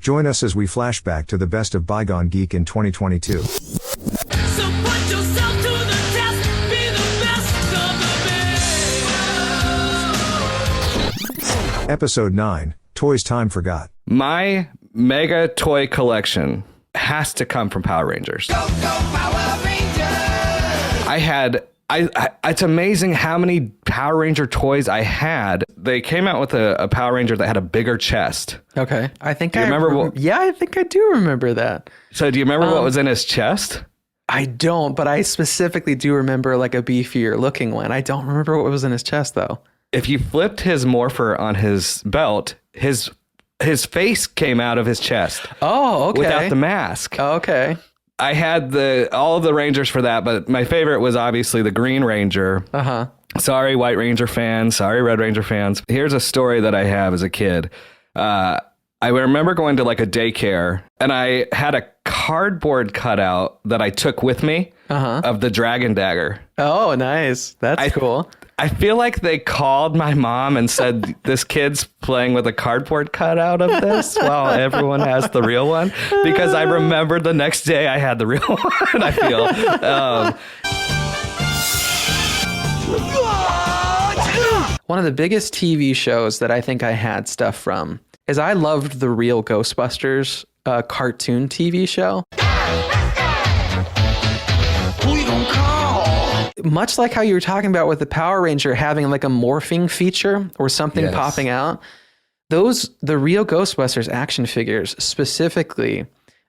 Join us as we flashback to the best of Bygone Geek in 2022. So put yourself to the test, be the best of the best. Episode 9, Toys Time Forgot. My mega toy collection has to come from Power Rangers. Go, Power Rangers! It's amazing how many Power Ranger toys I had. They came out with a Power Ranger that had a bigger chest. Okay. I think I remember. Yeah, I think I do remember that. So do you remember what was in his chest? I don't, but I specifically do remember like a beefier looking one. I don't remember what was in his chest though. If you flipped his morpher on his belt, his face came out of his chest. Oh, okay. Without the mask. Oh, okay. I had all of the Rangers for that, but my favorite was obviously the Green Ranger. Uh-huh. Sorry, White Ranger fans. Sorry, Red Ranger fans. Here's a story that I have as a kid. I remember going to like a daycare, and I had a cardboard cutout that I took with me of the Dragon Dagger. Oh, nice. That's cool. I feel like they called my mom and said, this kid's playing with a cardboard cutout of this while everyone has the real one. Because I remember the next day I had the real one, I feel. One of the biggest TV shows that I think I had stuff from is I loved the real Ghostbusters cartoon TV show. Who you gonna call? Much like how you were talking about with the Power Ranger having like a morphing feature or something popping out, the real Ghostbusters action figures specifically,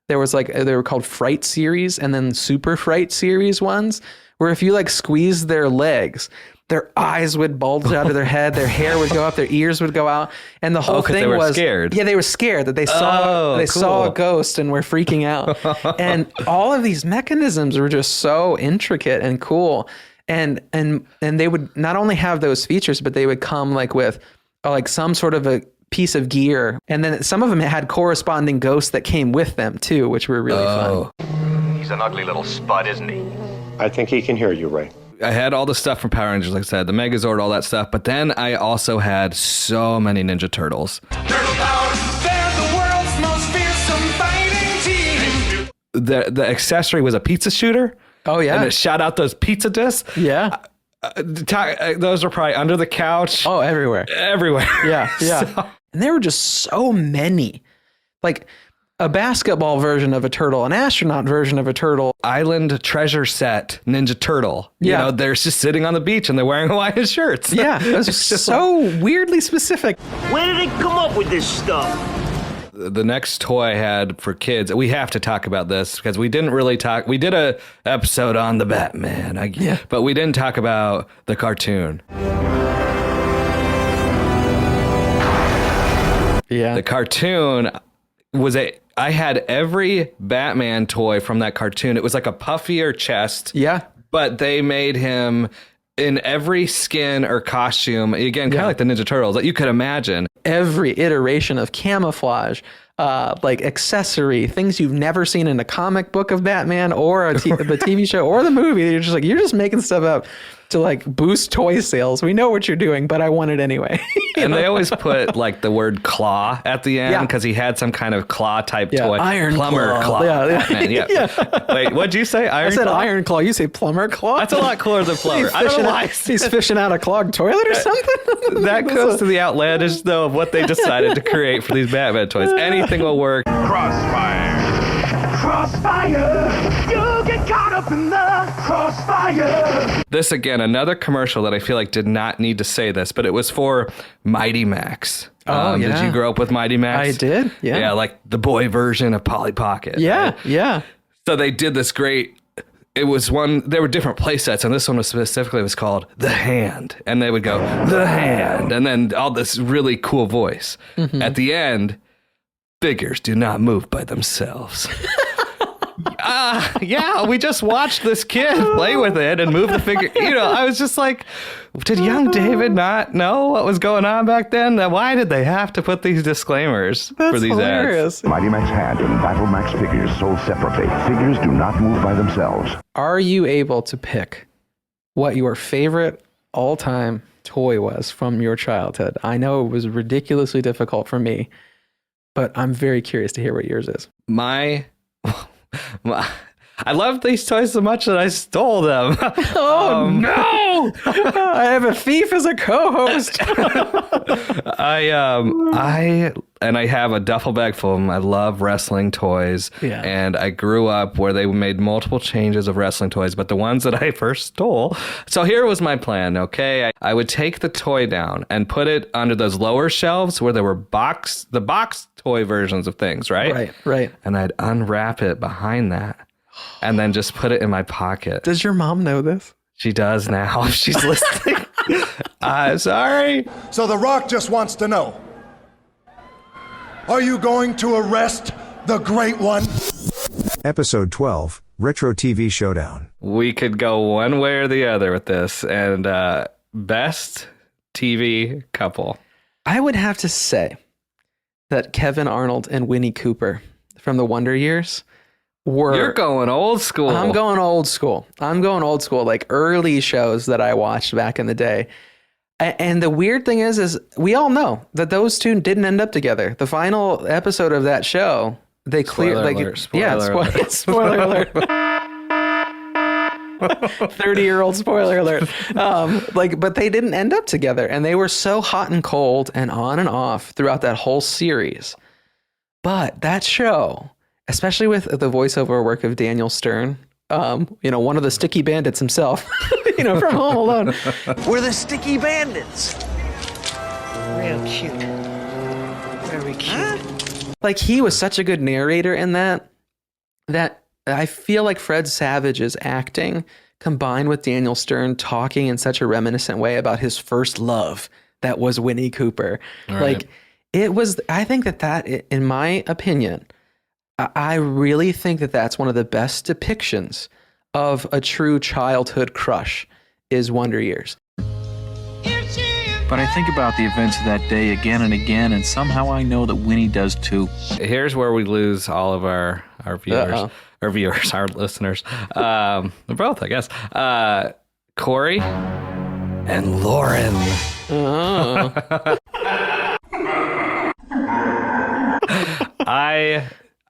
they were called Fright Series and then Super Fright Series ones, where if you like squeeze their legs, their eyes would bulge out of their head, their hair would go up, their ears would go out, and the whole thing was scared. Yeah, they were scared that they saw saw a ghost and were freaking out. And all of these mechanisms were just so intricate and cool. And they would not only have those features, but they would come like with like some sort of a piece of gear, and then some of them had corresponding ghosts that came with them too, which were really fun. He's an ugly little spud, isn't he? I think he can hear you, Ray. I had all the stuff from Power Rangers, like I said, the Megazord, all that stuff. But then I also had so many Ninja Turtles. Turtle power, they're the world's most fearsome fighting team. The accessory was a pizza shooter. Oh, yeah. And it shot out those pizza discs. Yeah. Those were probably under the couch. Oh, everywhere. Everywhere. Yeah, yeah. And there were just so many. Like a basketball version of a turtle, an astronaut version of a turtle. Island treasure set Ninja Turtle. You know, they're just sitting on the beach and they're wearing Hawaiian shirts. Yeah, it was just so weirdly specific. Where did they come up with this stuff? The next toy I had for kids, we have to talk about this because we didn't really talk. We did a episode on the Batman, but we didn't talk about the cartoon. Yeah. The cartoon was I had every Batman toy from that cartoon. It was like a puffier chest. Yeah. But they made him in every skin or costume, again, kind of like the Ninja Turtles that you could imagine. Every iteration of camouflage, like accessory, things you've never seen in a comic book of Batman or the TV show or the movie. You're just making stuff up to like boost toy sales. We know what you're doing, but I want it anyway. And they always put like the word claw at the end because he had some kind of claw type toy. Iron plumber claw. Yeah. Wait, what'd you say? I said iron claw. You say plumber claw? That's a lot cooler than plumber. I don't know why. He's fishing out a clogged toilet or something? That goes to the outlandish though of what they decided to create for these Batman toys. Anything will work. Crossfire, you get caught up in the crossfire. This again, another commercial that I feel like did not need to say this, but it was for Mighty Max. Did you grow up with Mighty Max? I did. Yeah. Yeah, like the boy version of Polly Pocket. Yeah. Right? Yeah. So they did this great. It was there were different play sets, and this one was called The Hand. And they would go, The Hand. And then all this really cool voice. Mm-hmm. At the end, figures do not move by themselves. Yeah, we just watched this kid play with it and move the figure. You know, I was just like, did young David not know what was going on back then? Why did they have to put these disclaimers for these hilarious. ads? Mighty Max Hand and Battle Max figures sold separately. Figures do not move by themselves. Are you able to pick what your favorite all-time toy was from your childhood? I know it was ridiculously difficult for me. but I'm very curious to hear what yours is. My I love these toys so much that I stole them. Oh no! I have a thief as a co-host. I have a duffel bag full of them. I love wrestling toys. Yeah. And I grew up where they made multiple changes of wrestling toys, but the ones that I first stole. So here was my plan, okay? I would take the toy down and put it under those lower shelves where there were the box toy versions of things, right? Right. And I'd unwrap it behind that and then just put it in my pocket. Does your mom know this? She does now. She's listening. I'm sorry. So The Rock just wants to know, are you going to arrest the Great One? Episode 12, Retro TV Showdown. We could go one way or the other with this. And best TV couple. I would have to say that Kevin Arnold and Winnie Cooper from the Wonder Years were... You're going old school. I'm going old school. Like early shows that I watched back in the day. And the weird thing is we all know that those two didn't end up together. The final episode of that show, they cleared... Spoiler alert. 30-year-old spoiler alert. But they didn't end up together, and they were so hot and cold and on and off throughout that whole series. But that show, especially with the voiceover work of Daniel Stern, one of the sticky bandits himself, from Home Alone. We're the Sticky Bandits. Real cute. Very cute. Like, he was such a good narrator in that I feel like Fred Savage's acting combined with Daniel Stern talking in such a reminiscent way about his first love that was Winnie Cooper. Right. Like, it was, I think that in my opinion, I really think that that's one of the best depictions of a true childhood crush is Wonder Years. But I think about the events of that day again and again, and somehow I know that Winnie does too. Here's where we lose all of our viewers. Our listeners. Both, I guess. Corey and Lauren.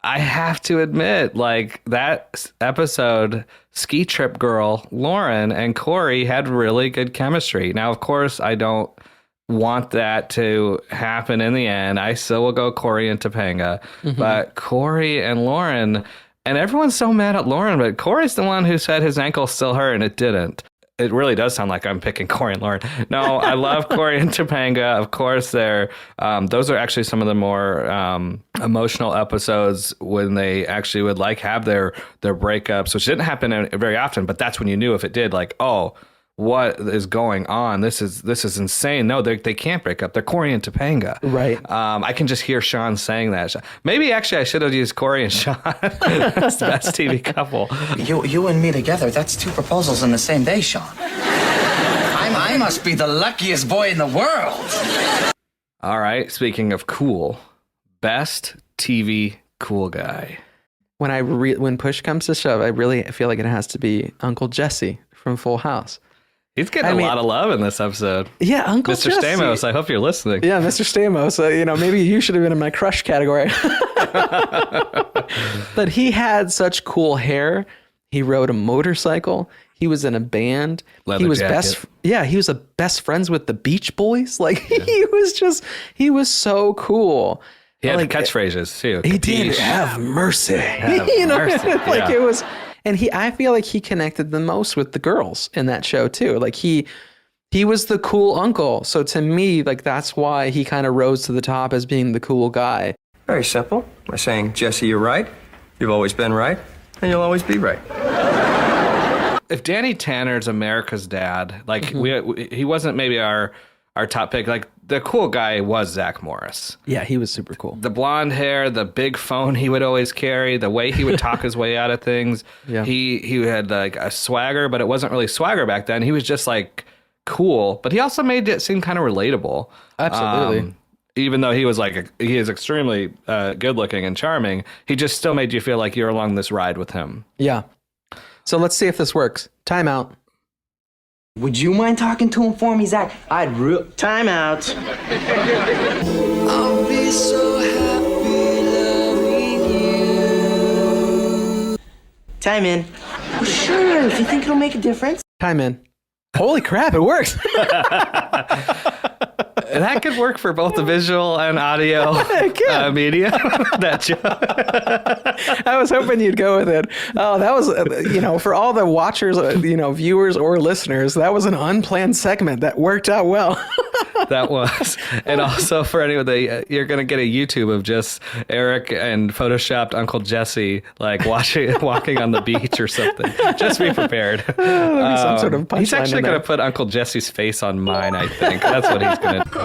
I have to admit, like, that episode, Ski Trip Girl, Lauren and Corey had really good chemistry. Now, of course, I don't want that to happen in the end. I still will go Corey and Topanga. Mm-hmm. But Corey and Lauren, and everyone's so mad at Lauren, but Corey's the one who said his ankle still hurt, and it didn't. It really does sound like I'm picking Corey and Lauren. No, I love Corey and Topanga. Of course, those are actually some of the more emotional episodes when they actually would have their breakups, which didn't happen very often. But that's when you knew if it did, like, oh, what is going on? This is insane. No, they can't break up. They're Corey and Topanga. Right. I can just hear Sean saying that. Maybe actually I should have used Corey and Sean. That's the best TV couple. You and me together, that's two proposals in the same day, Sean. I must be the luckiest boy in the world. All right. Speaking of cool, best TV cool guy. When push comes to shove, I really feel like it has to be Uncle Jesse from Full House. He's getting a lot of love in this episode. Yeah, Uncle Mr. Jesse. Stamos, I hope you're listening. Yeah, Mr. Stamos. Maybe you should have been in my crush category. But he had such cool hair. He rode a motorcycle. He was in a band. Leather he was jacket. He was best friends with the Beach Boys. Like, he was so cool. He had catchphrases too. He did. Have mercy. Have mercy. It was. And I feel like he connected the most with the girls in that show too. Like, he was the cool uncle. So to me, like, that's why he kind of rose to the top as being the cool guy. Very simple. By saying, Jesse, you're right. You've always been right, and you'll always be right. If Danny Tanner's America's dad, like, he wasn't maybe our top pick. Like, the cool guy was Zack Morris. Yeah, he was super cool. The blonde hair, the big phone he would always carry, the way he would talk his way out of things. Yeah. He had like a swagger, but it wasn't really swagger back then. He was just like cool, but he also made it seem kind of relatable. Absolutely. Even though he is extremely good looking and charming, he just still made you feel like you're along this ride with him. Yeah. So let's see if this works. Time out. Would you mind talking to him for me, Zach? Time out. I'll be so happy Time in. Well, sure, if you think it'll make a difference. Time in. Holy crap, it works. That could work for both the visual and audio media. That joke. I was hoping you'd go with it. Oh, that was, for all the watchers, viewers or listeners, that was an unplanned segment that worked out well. That was. And also for any of you're going to get a YouTube of just Eric and photoshopped Uncle Jesse, like walking on the beach or something. Just be prepared. There'll be some sort of punchline. He's actually going to put Uncle Jesse's face on mine, I think. That's what he's going to do.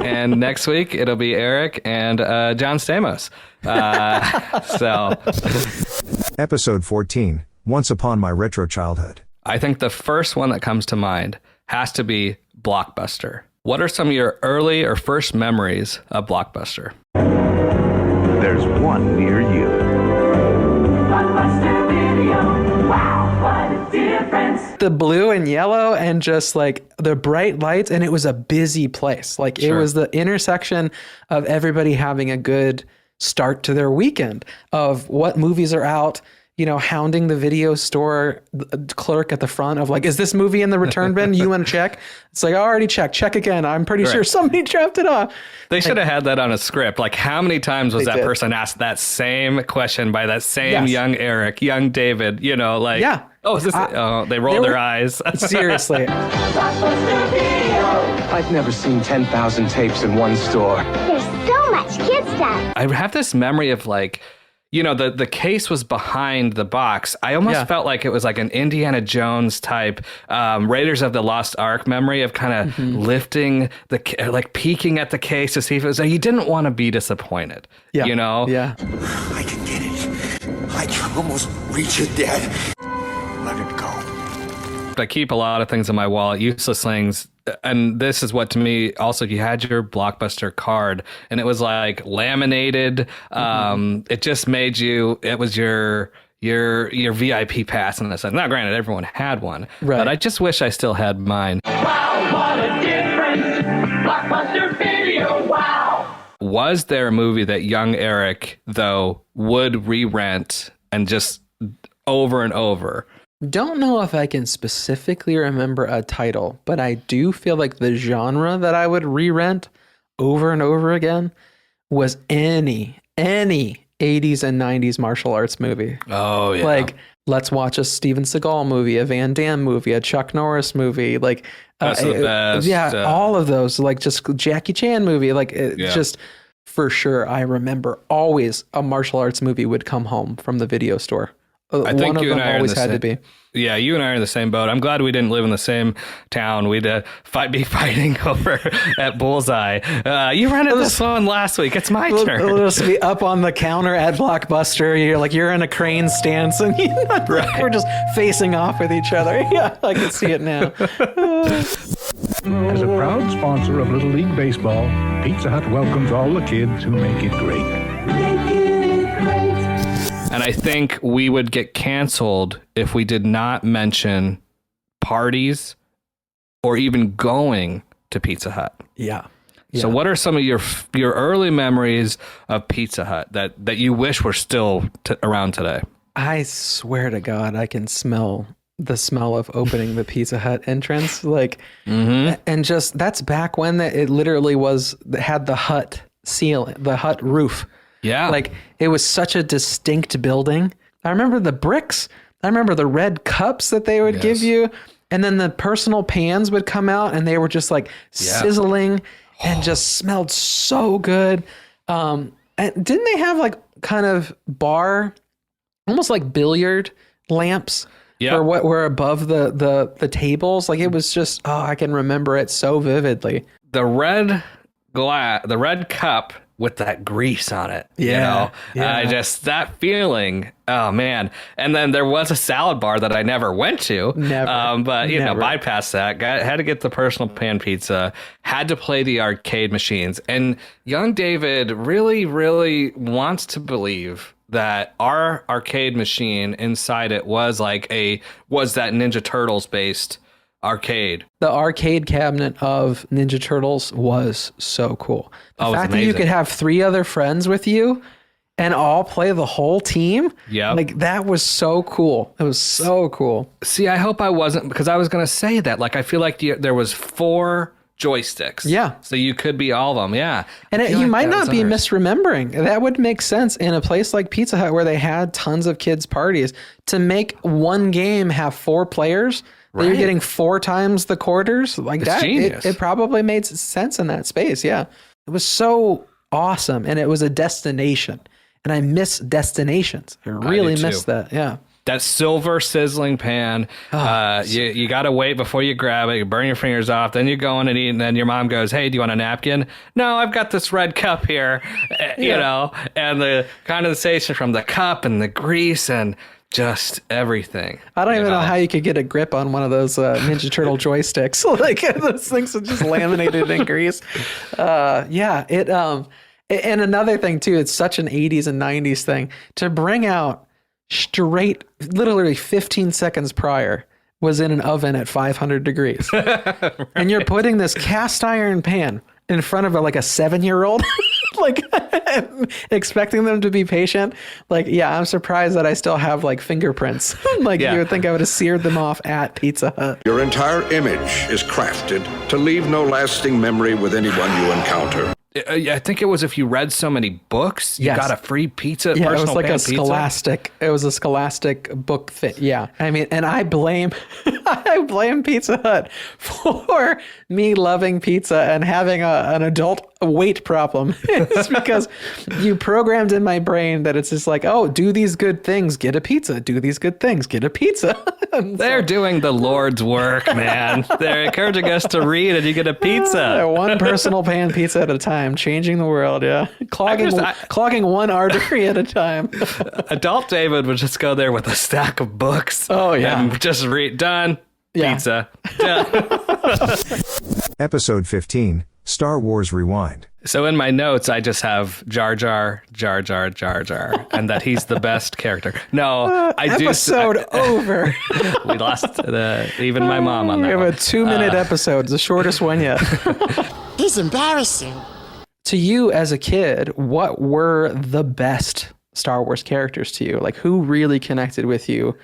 And next week, it'll be Eric and John Stamos. Episode 14, Once Upon My Retro Childhood. I think the first one that comes to mind has to be Blockbuster. What are some of your early or first memories of Blockbuster? There's one near you. Blockbuster Video. Wow, what a difference. The blue and yellow and just like the bright lights, and it was a busy place. Like it was the intersection of everybody having a good start to their weekend, of what movies are out, hounding the video store clerk at the front of like, is this movie in the return bin? You want to check? It's like, I already checked. Check again. I'm pretty sure somebody dropped it off. They should have had that on a script. Like, how many times was that person asked that same question by that same young Eric, young David, yeah. Oh, is this? They roll their eyes. Seriously. I've never seen 10,000 tapes in one store. There's so much kid stuff. I have this memory of like, the case was behind the box. I almost felt like it was like an Indiana Jones type Raiders of the Lost Ark memory of kind of lifting peeking at the case to see if it was. You didn't want to be disappointed. Yeah. I can get it. I can almost reach it, Dad. Let it go. I keep a lot of things in my wallet, useless things. And this is what, to me, also, you had your Blockbuster card and it was like laminated. It just made it was your VIP pass. And I said, now granted, everyone had one, but I just wish I still had mine. Wow, what a difference. Blockbuster Video, wow. Was there a movie that young Eric, though, would re-rent and just over and over? Don't know if I can specifically remember a title, but I do feel like the genre that I would re-rent over and over again was any 80s and 90s martial arts movie. Oh, yeah. Like, let's watch a Steven Seagal movie, a Van Damme movie, a Chuck Norris movie, like That's the best. Yeah, all of those, like just Jackie Chan movie, like just for sure. I remember always a martial arts movie would come home from the video store. I think one you of and them I always are had to be. Yeah, you and I are in the same boat. I'm glad we didn't live in the same town. We'd be fighting over at Bullseye. You rented this one last week. It's my turn. It'll just be up on the counter at Blockbuster. You're in a crane stance, and we're just facing off with each other. Yeah, I can see it now. As a proud sponsor of Little League Baseball, Pizza Hut welcomes all the kids who make it great. And I think we would get canceled if we did not mention parties or even going to Pizza Hut. Yeah. So what are some of your early memories of Pizza Hut that you wish were still around today? I swear to God, I can smell the smell of opening the Pizza Hut entrance. Like, and just that's back when it literally had the hut ceiling, the hut roof. Yeah. Like it was such a distinct building. I remember the bricks. I remember the red cups that they would give you. And then the personal pans would come out and they were just like sizzling and just smelled so good. And didn't they have like kind of bar, almost like billiard lamps for what were above the tables? Like it was just, I can remember it so vividly. The red cup with that grease on it, that feeling. Oh man! And then there was a salad bar that I never went to. But bypassed that. Had to get the personal pan pizza. Had to play the arcade machines. And young David really, really wants to believe that our arcade machine inside it was that Ninja Turtles based arcade. The arcade cabinet of Ninja Turtles was so cool. The fact that you could have 3 other friends with you and all play the whole team. Yeah. Like that was so cool. It was so cool. See, I hope I wasn't, because I was going to say that. Like, I feel like there was 4 joysticks. Yeah. So you could be all of them. Yeah. And you might not be misremembering. That would make sense in a place like Pizza Hut where they had tons of kids' parties to make one game have 4 players. Right. You're getting 4 times the quarters. Like it's that. Genius. It probably made sense in that space. Yeah. It was so awesome. And it was a destination. And I miss destinations. I really miss that. Yeah. That silver sizzling pan. You got to wait before you grab it. You burn your fingers off. Then you go in and eat. And then your mom goes, hey, do you want a napkin? No, I've got this red cup here. You know, and the condensation from the cup and the grease and just everything. I don't even know how you could get a grip on one of those Ninja Turtle joysticks. Like those things are just laminated in grease. And another thing too, it's such an 80s and 90s thing to bring out straight, literally 15 seconds prior was in an oven at 500 degrees. Right. And you're putting this cast iron pan in front of a 7-year-old, like expecting them to be patient. Like, yeah, I'm surprised that I still have fingerprints. You would think I would have seared them off at Pizza Hut. Your entire image is crafted to leave no lasting memory with anyone you encounter. I think it was if you read so many books, you got a free pizza. Yeah, it was like a scholastic. It was a scholastic book thing. Yeah, I mean, and I blame Pizza Hut for me loving pizza and having an adult weight problem. It's because you programmed in my brain that it's just like, oh, do these good things, get a pizza. Do these good things, get a pizza. They're doing the Lord's work, man. They're encouraging us to read, and you get a pizza. One personal pan pizza at a time, changing the world. Yeah, clogging one artery at a time. Adult David would just go there with a stack of books. Oh yeah, and just read. Done. Yeah. Pizza. Done. Episode 15, Star Wars Rewind. So in my notes, I just have Jar Jar, Jar Jar, Jar Jar, and that he's the best character. No, episode over. We lost even my mom on that. We have a 2-minute episode. It's the shortest one yet. He's embarrassing. To you as a kid, what were the best Star Wars characters to you? Like, who really connected with you?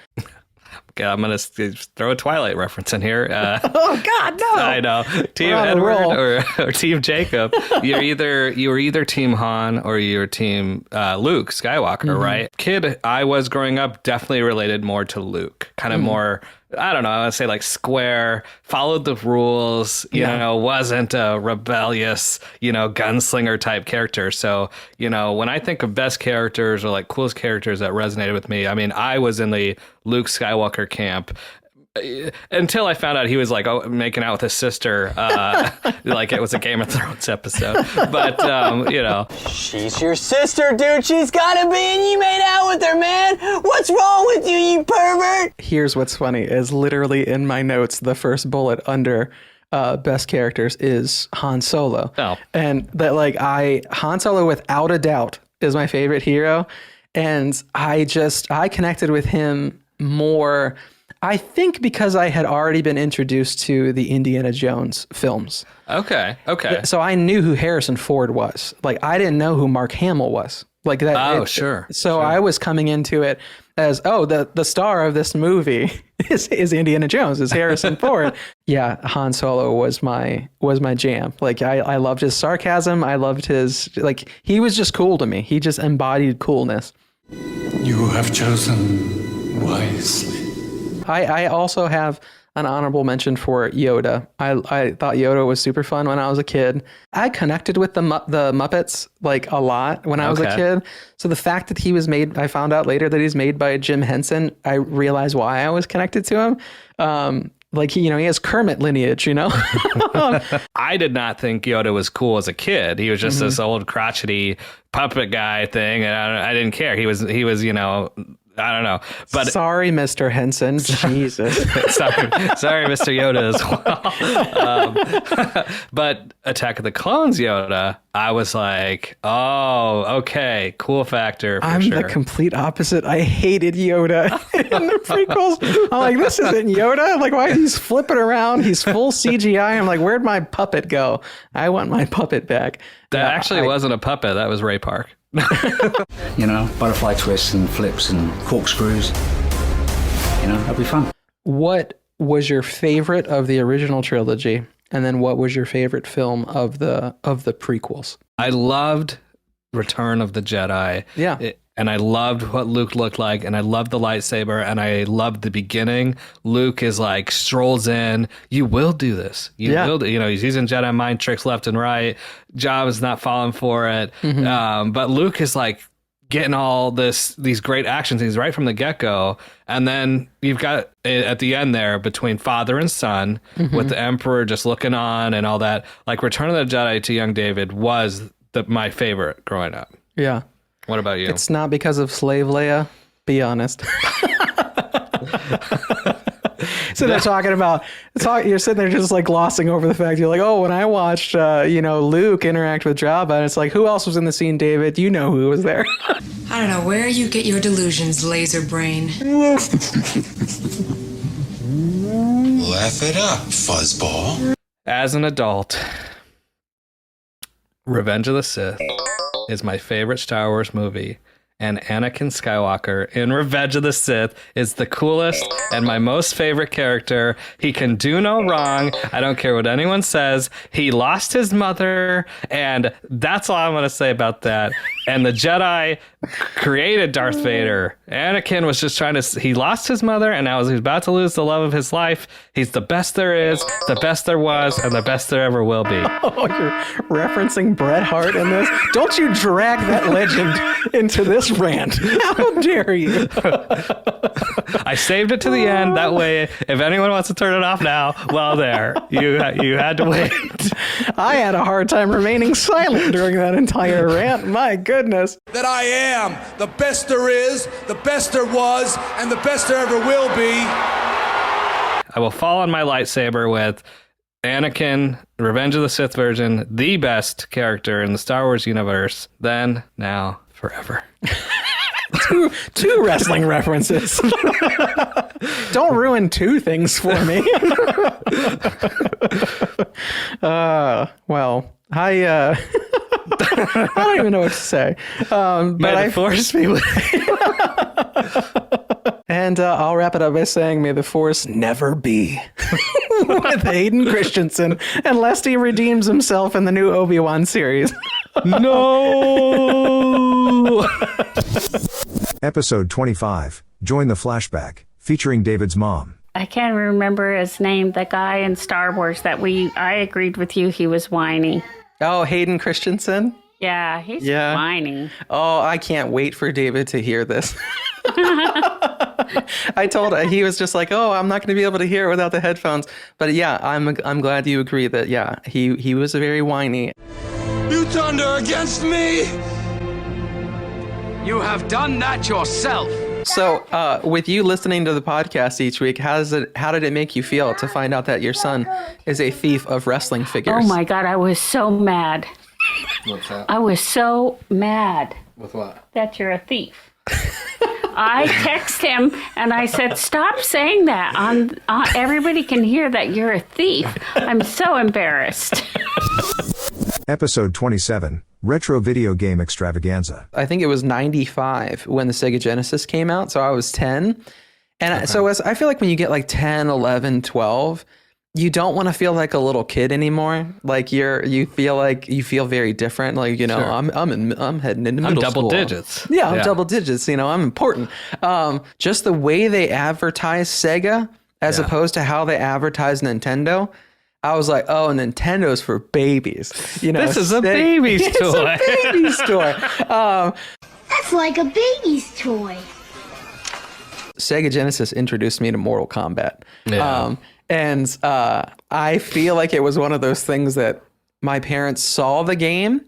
Okay, I'm going to throw a Twilight reference in here. Oh, God, no. I know. Team Edward or Team Jacob. You were either Team Han or you were Team Luke Skywalker, right? Kid, I was growing up definitely related more to Luke. Kind of more, I don't know, I would say square, followed the rules, you know, wasn't a rebellious, gunslinger type character. So, when I think of best characters or coolest characters that resonated with me, I mean, I was in the Luke Skywalker camp until I found out he was making out with his sister, like it was a Game of Thrones episode. But, She's your sister, dude. She's gotta be, and you made out with her, man. What's wrong with you, you pervert? Here's what's funny is literally in my notes, the first bullet under best characters is Han Solo. Oh. And that Han Solo without a doubt is my favorite hero. And I connected with him more, I think, because I had already been introduced to the Indiana Jones films. Okay. So I knew who Harrison Ford was. I didn't know who Mark Hamill was. Sure. So I was coming into it as, the star of this movie is Indiana Jones, is Harrison Ford. Yeah, Han Solo was my jam. I loved his sarcasm. I loved his, he was just cool to me. He just embodied coolness. You have chosen wisely. I also have an honorable mention for Yoda. I thought Yoda was super fun when I was a kid. I connected with the Muppets a lot when I was a kid. So the fact that he was made, I found out later that he's made by Jim Henson. I realized why I was connected to him. He has Kermit lineage, I did not think Yoda was cool as a kid. He was just this old crotchety puppet guy thing, and I didn't care. He was, I don't know. But sorry, Mr. Henson. Jesus. sorry, Mr. Yoda as well. But Attack of the Clones Yoda, I was like, oh, okay, cool factor. I'm sure. the complete opposite. I hated Yoda in the prequels. I'm like, this isn't Yoda. Why he's flipping around? He's full CGI. I'm like, where'd my puppet go? I want my puppet back. That actually wasn't a puppet. That was Ray Park. You know, butterfly twists and flips and corkscrews. You know, that'd be fun. What was your favorite of the original trilogy? And then what was your favorite film of the prequels? I loved Return of the Jedi. Yeah. And I loved what Luke looked like, and I loved the lightsaber, and I loved the beginning. Luke is like, strolls in, you will do this. You will, you know, he's using Jedi mind tricks left and right. Jabba's not falling for it. But Luke is like getting all these great action scenes right from the get-go. And then you've got it at the end there between father and son with the Emperor just looking on and all that. Like Return of the Jedi to young David was my favorite growing up. Yeah. What about you? It's not because of Slave Leia. Be honest. So they're you're sitting there just like glossing over the fact. You're like, oh, when I watched, Luke interact with Jabba, and it's like, who else was in the scene, David? You know who was there. I don't know where you get your delusions, laser brain. Laugh it up, fuzzball. As an adult, Revenge of the Sith is my favorite Star Wars movie, and Anakin Skywalker in Revenge of the Sith is the coolest and my most favorite character. He can do no wrong. I don't care what anyone says. He lost his mother, and that's all I'm going to say about that. And the Jedi created Darth Vader. Anakin was just he lost his mother, and now he's about to lose the love of his life. He's the best there is, the best there was, and the best there ever will be. Oh, you're referencing Bret Hart in this? Don't you drag that legend into this rant. How dare you? I saved it to the end. That way, if anyone wants to turn it off now, well, there. You had to wait. I had a hard time remaining silent during that entire rant. My goodness. That I am the best there is, the best there was, and the best there ever will be. I will fall on my lightsaber with Anakin, Revenge of the Sith version, the best character in the Star Wars universe, then, now, forever. Two wrestling references. Don't ruin two things for me. Well, I don't even know what to say. May the Force be with you. And I'll wrap it up by saying, may the Force never be with Hayden Christensen, unless he redeems himself in the new Obi-Wan series. No! Episode 25, Join the Flashback, featuring David's mom. I can't remember his name, the guy in Star Wars that I agreed with you, he was whiny. Oh, Hayden Christensen? Yeah, he's whiny. Oh, I can't wait for David to hear this. I told her, he was just like, oh, I'm not going to be able to hear it without the headphones. But yeah, I'm glad you agree that, yeah, he was very whiny. You turned her against me! You have done that yourself. So, with you listening to the podcast each week, how did it make you feel to find out that your son is a thief of wrestling figures? Oh my God, I was so mad. What's that? I was so mad. With what? That you're a thief. I text him and I said, stop saying that. Everybody can hear that you're a thief. I'm so embarrassed. Episode 27, Retro Video Game Extravaganza. I think it was 95 when the Sega Genesis came out, so I was 10. And so I feel like when you get like 10, 11, 12, you don't want to feel like a little kid anymore. Like you feel very different. Like, sure. I'm heading into middle school. I'm double digits. Yeah, I'm double digits. I'm important. Just the way they advertise Sega as opposed to how they advertise Nintendo. I was like, oh, Nintendo's for babies. This is a baby's toy. It's a baby's toy. That's like a baby's toy. Sega Genesis introduced me to Mortal Kombat. Yeah. And I feel like it was one of those things that my parents saw the game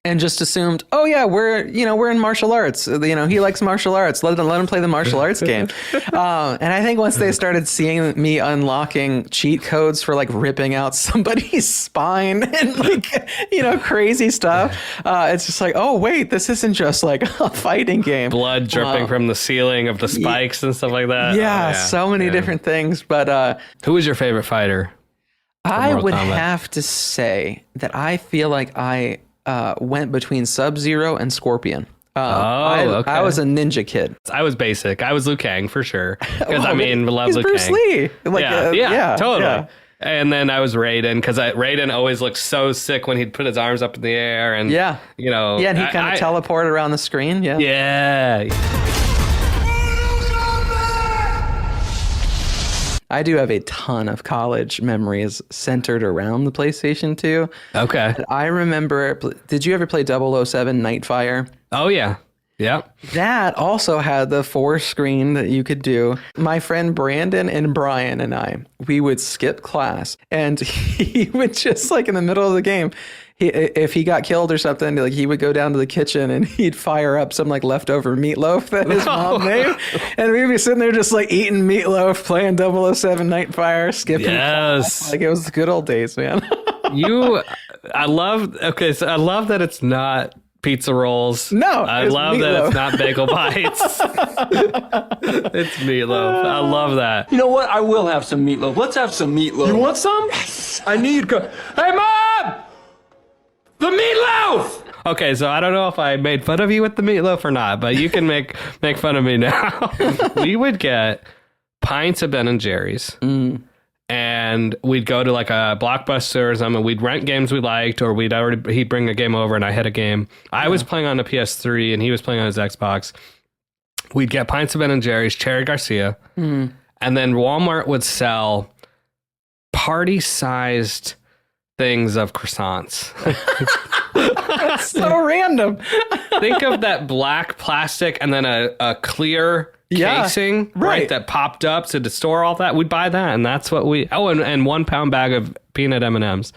and just assumed, oh yeah, we're in martial arts. He likes martial arts. Let him play the martial arts game. And I think once they started seeing me unlocking cheat codes for like ripping out somebody's spine and like, crazy stuff, it's just like, oh wait, this isn't just like a fighting game. Blood dripping from the ceiling of the spikes and stuff like that. Yeah, so many different things. But who was your favorite fighter? I would have to say that I feel like I went between Sub-Zero and Scorpion. Okay. I was a ninja kid. I was basic. I was Liu Kang for sure. Because love he's Liu Bruce Kang. Lee. Like, yeah, totally. Yeah. And then I was Raiden because Raiden always looked so sick when he'd put his arms up in the air and and he kind of teleported around the screen. Yeah. I do have a ton of college memories centered around the PlayStation 2. Okay. I remember, did you ever play 007 Nightfire? Oh, yeah. Yeah. That also had the 4-screen that you could do. My friend Brandon and Brian and we would skip class and he would just like in the middle of the game, if he got killed or something, like he would go down to the kitchen and he'd fire up some like leftover meatloaf that his mom made. And we'd be sitting there just like eating meatloaf, playing 007 Nightfire, skipping class. Like it was the good old days, man. I love that it's not pizza rolls. No, I love that it's not bagel bites. It's meatloaf. I love that. You know what? I will have some meatloaf. Let's have some meatloaf. You want some? Yes. I need. Hey, Mom! The meatloaf! Okay, so I don't know if I made fun of you with the meatloaf or not, but you can make fun of me now. We would get pints of Ben and Jerry's, and we'd go to like a Blockbuster or something. We'd rent games we liked, or he'd bring a game over and I had a game. I was playing on a PS3 and he was playing on his Xbox. We'd get pints of Ben and Jerry's, Cherry Garcia, and then Walmart would sell party-sized things of croissants. That's so random. Think of that black plastic and then a clear casing, right, that popped up to store all that. We'd buy that, and that's what and 1 pound bag of peanut M&Ms.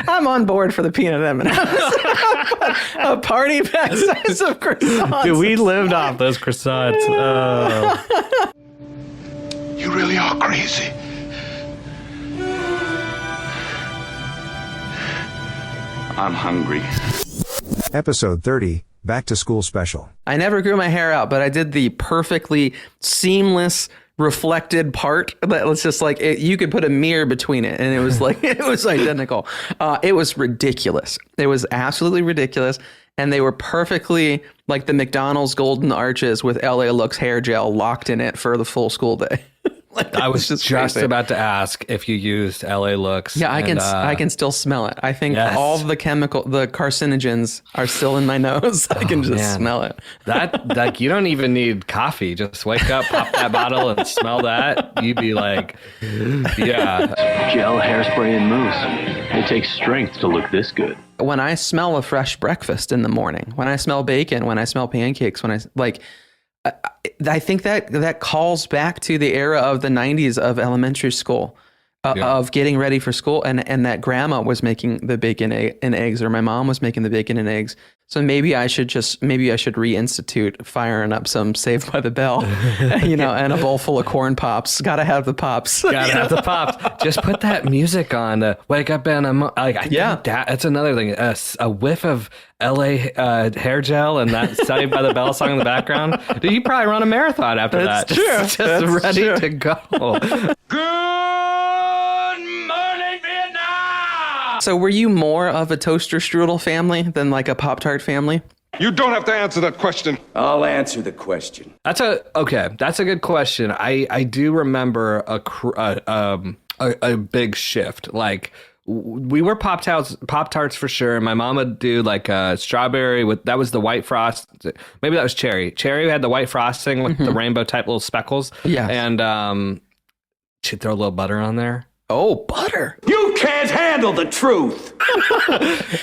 I'm on board for the peanut M&Ms. A party bag size of croissants. Dude, we lived off those croissants. Oh. You really are crazy. I'm hungry. Episode 30, Back to School Special. I never grew my hair out, but I did the perfectly seamless reflected part that was just like you could put a mirror between it and it was like it was identical. It was ridiculous. It was absolutely ridiculous. And they were perfectly like the McDonald's golden arches with LA Looks hair gel locked in it for the full school day. Like, I was just about to ask if you used LA Looks. Yeah, I can still smell it. I think all the carcinogens are still in my nose. I can just smell it. That you don't even need coffee. Just wake up, pop that bottle, and smell that. You'd be like, yeah. Gel, hairspray, and mousse. It takes strength to look this good. When I smell a fresh breakfast in the morning, when I smell bacon, when I smell pancakes, when I think that calls back to the era of the 90s of elementary school, of getting ready for school, and that grandma was making the bacon and eggs, or my mom was making the bacon and eggs. So maybe I should reinstitute firing up some Saved by the Bell, and a bowl full of corn pops. Gotta have the pops. Gotta have the pops. Just put that music on. Wake up and that's another thing. A whiff of LA hair gel and that Saved by the Bell song in the background. Dude, you probably run a marathon after that. True. Just ready to go. So were you more of a toaster strudel family than like a Pop-Tart family? You don't have to answer that question. I'll answer the question. That's a good question. I do remember a big shift. Like we were Pop-Tarts for sure. My mom would do like a strawberry that was the white frost. Maybe that was cherry. Cherry had the white frosting with the rainbow type little speckles. Yeah. And she'd throw a little butter on there. Oh, butter. You can't handle the truth.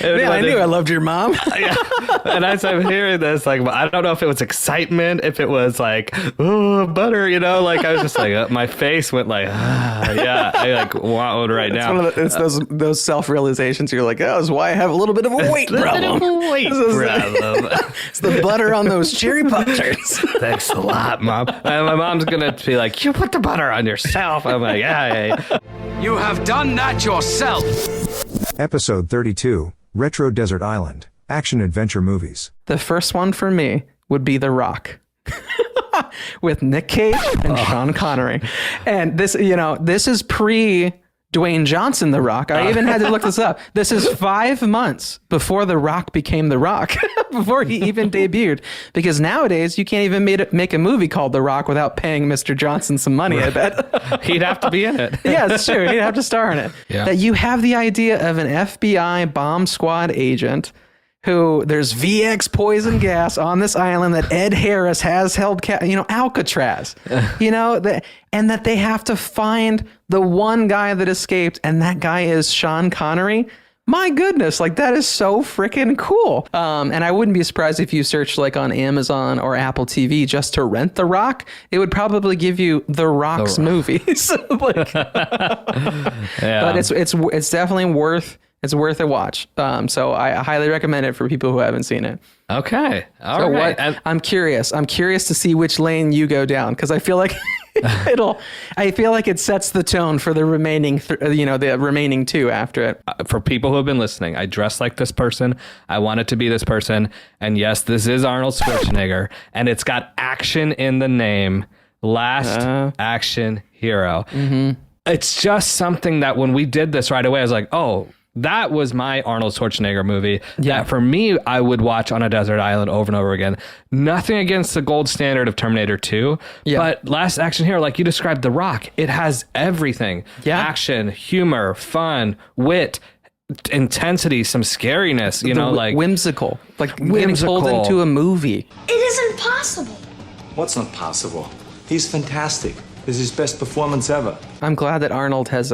Man, I knew I loved your mom. Yeah. And as I'm hearing this, like, I don't know if it was excitement, if it was like, oh, butter, like I was just like, my face went like, yeah, I like want one right now. It's those self-realizations. You're like, that's why I have a little bit of a weight problem. It's the butter on those cherry Pop-Tarts. Thanks a lot, Mom. And my mom's going to be like, you put the butter on yourself. I'm like, yeah. You have done that yourself. Episode 32, Retro Desert Island, action-adventure movies. The first one for me would be The Rock. With Nick Cage and Sean Connery. And this is pre Dwayne Johnson, The Rock. I even had to look this up. This is 5 months before The Rock became The Rock, before he even debuted. Because nowadays, you can't even make a movie called The Rock without paying Mr. Johnson some money, I bet. He'd have to be in it. Yeah, it's true. He'd have to star in it. Yeah. That you have the idea of an FBI bomb squad agent who there's VX poison gas on this island that Ed Harris has held, Alcatraz, and that they have to find the one guy that escaped, and that guy is Sean Connery. My goodness, like that is so freaking cool. And I wouldn't be surprised if you search like on Amazon or Apple TV just to rent The Rock. It would probably give you The Rock's movies. But it's definitely worth. It's worth a watch. So I highly recommend it for people who haven't seen it. Okay. All right. I'm curious. I'm curious to see which lane you go down, because I feel like I feel like it sets the tone for the remaining, the remaining two after it. For people who have been listening, I dress like this person. I want it to be this person. And yes, this is Arnold Schwarzenegger, and it's got action in the name. Last Action Hero. Mm-hmm. It's just something that when we did this right away, I was like, oh, that was my Arnold Schwarzenegger movie. Yeah. That for me, I would watch on a desert island over and over again. Nothing against the gold standard of Terminator 2, but Last Action Hero, like you described, The Rock, it has everything. Yeah. Action, humor, fun, wit, intensity, some scariness, whimsical. Like getting pulled into a movie. It isn't possible. What's not possible? He's fantastic. This is his best performance ever. I'm glad that Arnold has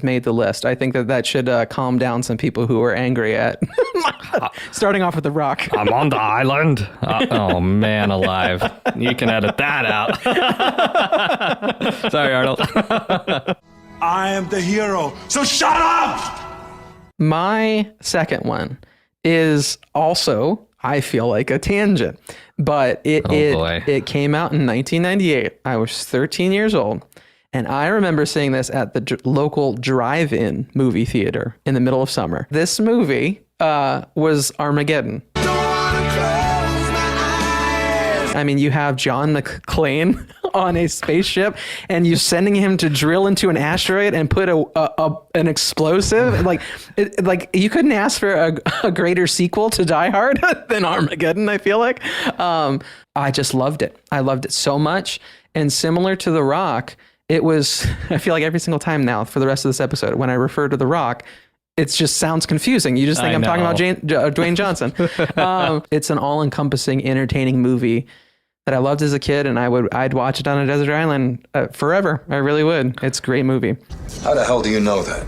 made the list. I think that should calm down some people who are angry at starting off with The Rock. I'm on the island. Oh, man alive. You can edit that out. Sorry, Arnold. I am the hero, so shut up! My second one is also, I feel like, a tangent. But it came out in 1998. I was 13 years old. And I remember seeing this at the local drive-in movie theater in the middle of summer. This movie was Armageddon. I mean, you have John McClane on a spaceship, and you're sending him to drill into an asteroid and put an explosive. Like you couldn't ask for a greater sequel to Die Hard than Armageddon, I feel like. I just loved it. I loved it so much. And similar to The Rock, it was, I feel like every single time now for the rest of this episode, when I refer to The Rock, it just sounds confusing. You just think I'm talking about Dwayne Johnson. It's an all-encompassing, entertaining movie that I loved as a kid, and I'd watch it on a desert island forever. I really would. It's a great movie. How the hell do you know that?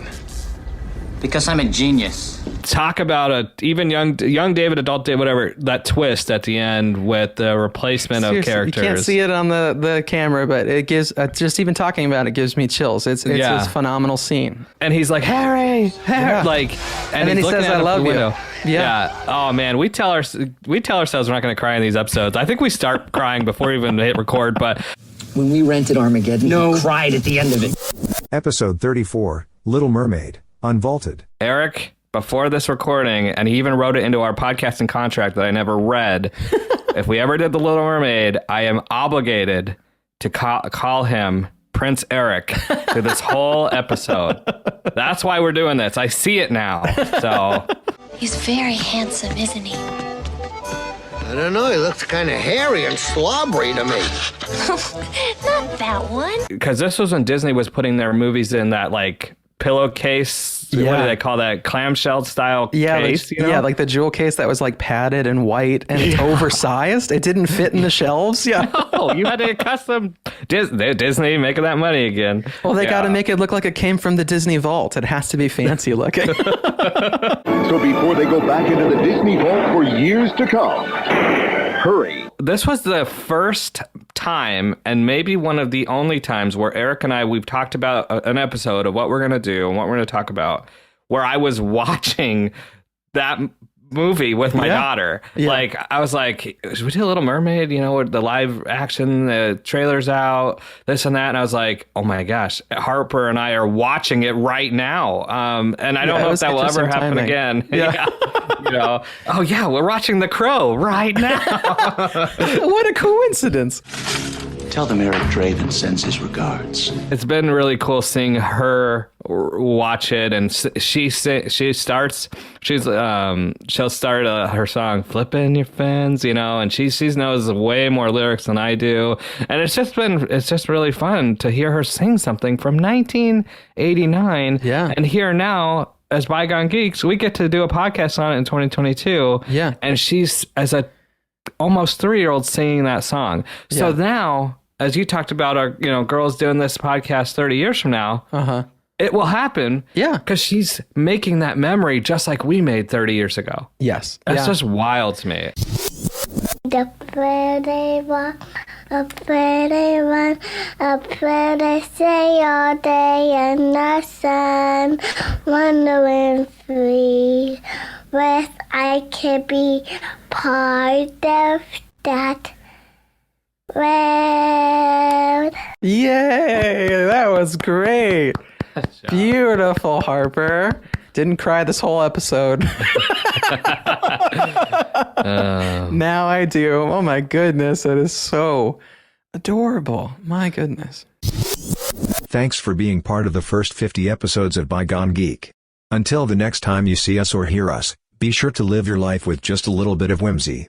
Because I'm a genius. Talk about even young David, adult David, whatever, that twist at the end with the replacement of characters. You can't see it on the camera, but it gives, just even talking about it gives me chills. It's this phenomenal scene. And he's like, Harry, yeah. and then he says, I love you. Yeah. Oh man, we tell ourselves we're not going to cry in these episodes. I think we start crying before we even hit record, but when we rented Armageddon, we cried at the end of it. Episode 34, Little Mermaid, Unvaulted. Eric, before this recording, and he even wrote it into our podcasting contract that I never read, if we ever did The Little Mermaid, I am obligated to call him Prince Eric through this whole episode. That's why we're doing this. I see it now. So He's very handsome, isn't he? I don't know. He looks kind of hairy and slobbery to me. Not that one. Because this was when Disney was putting their movies in that like pillowcase. Yeah. What do they call that? Clamshell style case? Like the jewel case that was like padded and white and oversized. It didn't fit in the shelves. Yeah. No, you had to custom Disney making that money again. Well, they got to make it look like it came from the Disney vault. It has to be fancy looking. So before they go back into the Disney vault for years to come, hurry. This was the first time, and maybe one of the only times, where Eric and we've talked about an episode of what we're going to do and what we're going to talk about, where I was watching that movie with my daughter. Yeah. Like, I was like, should we do Little Mermaid? The live action, the trailer's out, this and that. And I was like, oh my gosh, Harper and I are watching it right now. And I don't know if that will ever happen again. Yeah. Oh yeah, we're watching The Crow right now. What a coincidence. Tell them Eric Draven sends his regards. It's been really cool seeing her watch it, and she'll start her song "Flippin' Your Fins," and she knows way more lyrics than I do, and it's just really fun to hear her sing something from 1989. Yeah, and here now as Bygone Geeks, we get to do a podcast on it in 2022. Yeah, and she's as a almost 3-year-old singing that song. So now, as you talked about our, girls doing this podcast 30 years from now, it will happen. Yeah. Because she's making that memory just like we made 30 years ago. Yes. That's just wild to me. The pretty one, a pretty one, a pretty say all day in the sun, wondering free, with I could be part of that world. Yay! That was great. Beautiful, Harper. Didn't cry this whole episode. Now I do. Oh my goodness, that is so adorable. My goodness. Thanks for being part of the first 50 episodes of Bygone Geek. Until the next time you see us or hear us, be sure to live your life with just a little bit of whimsy.